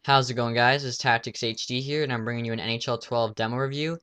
How's it going, guys? This is TacTixHD here, and I'm bringing you an NHL 12 demo review.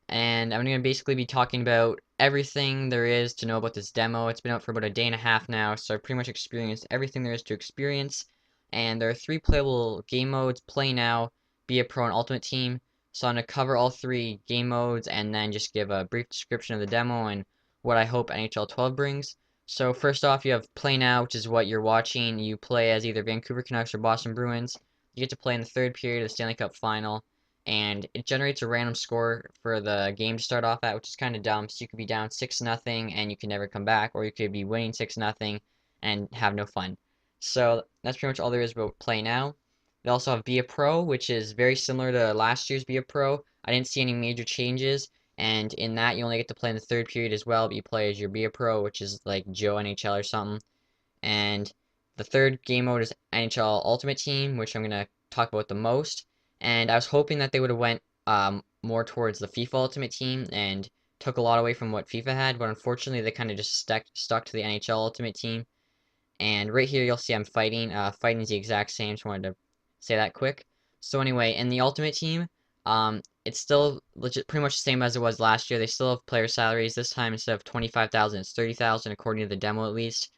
And I'm going to basically be talking about everything there is to know about this demo. It's been out for about a day and a half now, so I've pretty much experienced everything there is to experience. And there are three playable game modes: Play Now, Be a Pro, and Ultimate Team. So I'm going to cover all three game modes and then just give a brief description of the demo and what I hope NHL 12 brings. So first off, you have Play Now, which is what you're watching. You play as either Vancouver Canucks or Boston Bruins. You get to play in the third period of the Stanley Cup Final, and it generates a random score for the game to start off at, which is kind of dumb. So you could be down 6-0 and you can never come back, or you could be winning 6-0 and have no fun. So that's pretty much all there is about Play Now. They also have Be a Pro, which is very similar to last year's Be a Pro. I didn't see any major changes, and in that you only get to play in the third period as well, but you play as your Be a Pro, which is like Joe NHL or something. And the third game mode is NHL Ultimate Team, which I'm going to talk about the most. And I was hoping that they would have went more towards the FIFA Ultimate Team and took a lot away from what FIFA had, but unfortunately they kind of just stuck to the NHL Ultimate Team. And right here you'll see I'm fighting. Fighting is the exact same, so I wanted to say that quick. So anyway, in the Ultimate Team, it's still legit, pretty much the same as it was last year. They still have player salaries. This time, instead of 25,000, it's 30,000, according to the demo at least.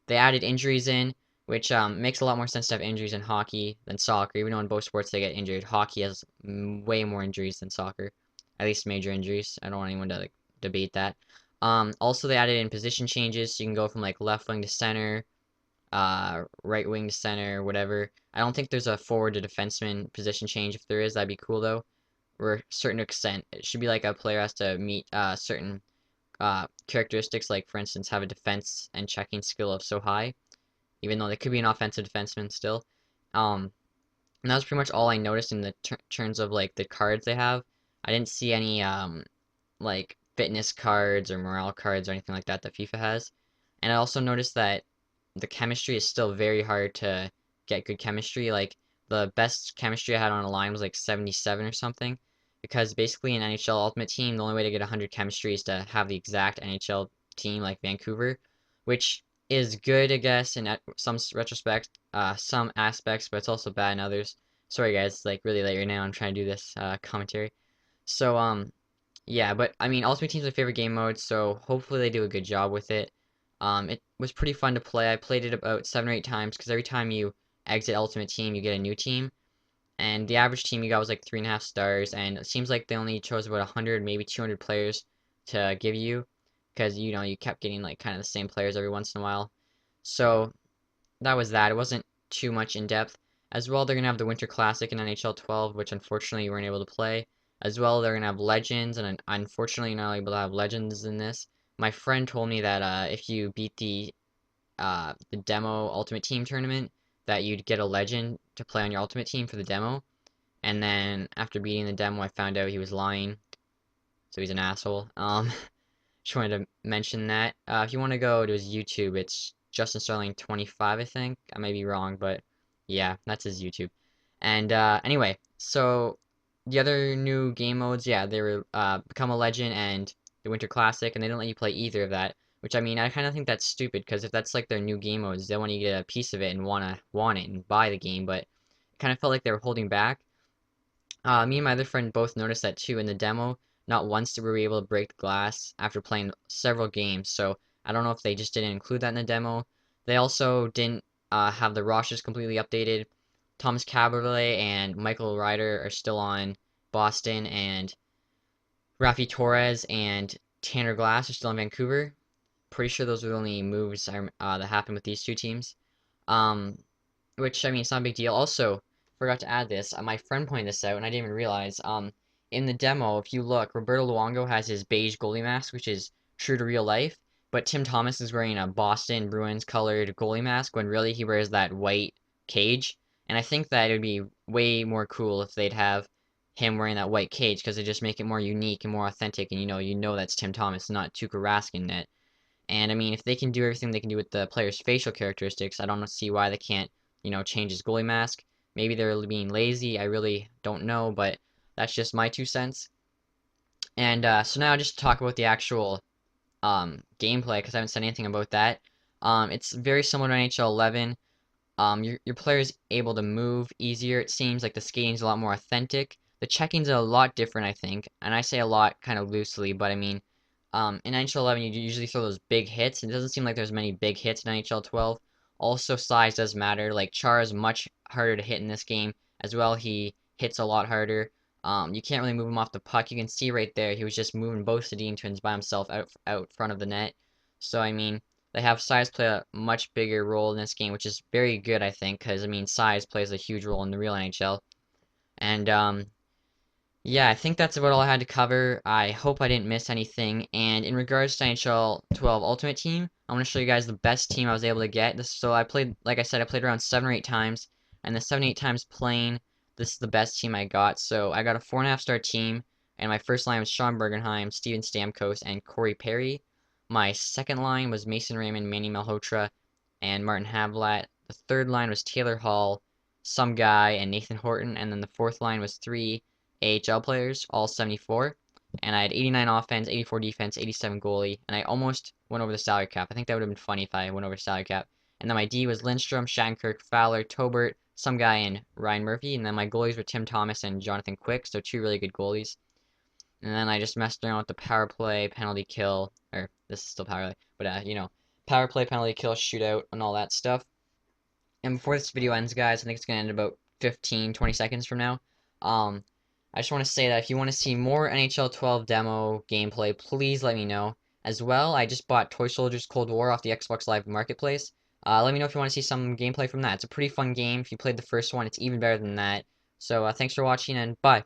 They added injuries in, which makes a lot more sense to have injuries in hockey than soccer. Even though in both sports they get injured, hockey has way more injuries than soccer, at least major injuries. I don't want anyone to like, debate that. Also, they added in position changes, so you can go from like left wing to center, right wing to center, whatever. I don't think there's a forward to defenseman position change. If there is, that'd be cool though. Or a certain extent, it should be like a player has to meet certain characteristics, like for instance, have a defense and checking skill of so high, even though they could be an offensive defenseman still. And that was pretty much all I noticed in the terms of like the cards they have. I didn't see any like fitness cards or morale cards or anything like that that FIFA has. And I also noticed that the chemistry is still very hard to get good chemistry. Like the best chemistry I had on a line was like 77 or something. Because basically in NHL Ultimate Team, the only way to get 100 chemistry is to have the exact NHL team like Vancouver, which is good, I guess, in some retrospect, some aspects, but it's also bad in others. Sorry guys, it's like really late right now. I'm trying to do this commentary. So yeah, but I mean, Ultimate Team's my favorite game mode, so hopefully they do a good job with it. It was pretty fun to play. I played it about 7 or 8 times because every time you exit Ultimate Team, you get a new team. And the average team you got was like 3.5 stars, and it seems like they only chose about 100, maybe 200 players to give you, because you know you kept getting like kind of the same players every once in a while. So that was that. It wasn't too much in depth. As well, they're gonna have the Winter Classic in NHL 12, which unfortunately you weren't able to play. As well, they're gonna have Legends, and unfortunately you're not able to have Legends in this. My friend told me that if you beat the demo Ultimate Team tournament, that you'd get a Legend to play on your Ultimate Team for the demo. And then after beating the demo, I found out he was lying, so he's an asshole. Just wanted to mention that. If you want to go to his YouTube, it's Justin Starling 25, I think. I may be wrong, but yeah, that's his YouTube. And anyway, so the other new game modes, yeah, they were Become a Legend and the Winter Classic, and they didn't let you play either of that. Which I mean, I kind of think that's stupid because if that's like their new game modes, they want you to get a piece of it and want it and buy the game, but it kind of felt like they were holding back. Me and my other friend both noticed that too in the demo. Not once were we able to break the glass after playing several games, so I don't know if they just didn't include that in the demo. They also didn't have the rosters completely updated. Thomas Caberlet and Michael Ryder are still on Boston, and Rafi Torres and Tanner Glass are still in Vancouver. Pretty sure those are the only moves that happened with these two teams. Um, which, I mean, it's not a big deal. Also, forgot to add this. My friend pointed this out, and I didn't even realize. In the demo, if you look, Roberto Luongo has his beige goalie mask, which is true to real life. But Tim Thomas is wearing a Boston Bruins colored goalie mask when really he wears that white cage. And I think that it would be way more cool if they'd have him wearing that white cage because they just make it more unique and more authentic. And you know that's Tim Thomas, not Tuukka Rask in it. And I mean, if they can do everything they can do with the player's facial characteristics, I don't see why they can't, change his goalie mask. Maybe they're being lazy. I really don't know, but that's just my 2 cents. And so now just to talk about the actual gameplay, because I haven't said anything about that. It's very similar to NHL 11. Your player is able to move easier. It seems like the skating's a lot more authentic. The checking's a lot different, I think, and I say a lot kind of loosely, but I mean, in NHL 11 you usually throw those big hits. It doesn't seem like there's many big hits in NHL 12. Also, size does matter. Like Char is much harder to hit in this game as well. He hits a lot harder. You can't really move him off the puck. You can see right there he was just moving both Sedin twins by himself out front of the net. So I mean, they have size play a much bigger role in this game, which is very good, I think, because I mean, size plays a huge role in the real NHL. And yeah, I think that's about all I had to cover. I hope I didn't miss anything. And in regards to NHL 12 Ultimate Team, I want to show you guys the best team I was able to get. So I played, like I said, I played around 7 or 8 times, and the 7 8 times playing, this is the best team I got. So I got a 4.5-star team, and my first line was Sean Bergenheim, Steven Stamkos, and Corey Perry. My second line was Mason Raymond, Manny Malhotra, and Martin Havlat. The third line was Taylor Hall, some guy, and Nathan Horton, and then the fourth line was 3 AHL players, all 74, and I had 89 offense, 84 defense, 87 goalie, and I almost went over the salary cap. I think that would have been funny if I went over salary cap. And then my D was Lindstrom, Shattenkirk, Fowler, Tobert, some guy, and Ryan Murphy. And then my goalies were Tim Thomas and Jonathan Quick, so 2 really good goalies. And then I just messed around with the power play, penalty kill, or this is still power play, but power play, penalty kill, shootout, and all that stuff. And before this video ends, guys, I think it's going to end about 15, 20 seconds from now. I just want to say that if you want to see more NHL 12 demo gameplay, please let me know. As well, I just bought Toy Soldiers Cold War off the Xbox Live Marketplace. Let me know if you want to see some gameplay from that. It's a pretty fun game. If you played the first one, it's even better than that. So thanks for watching, and bye.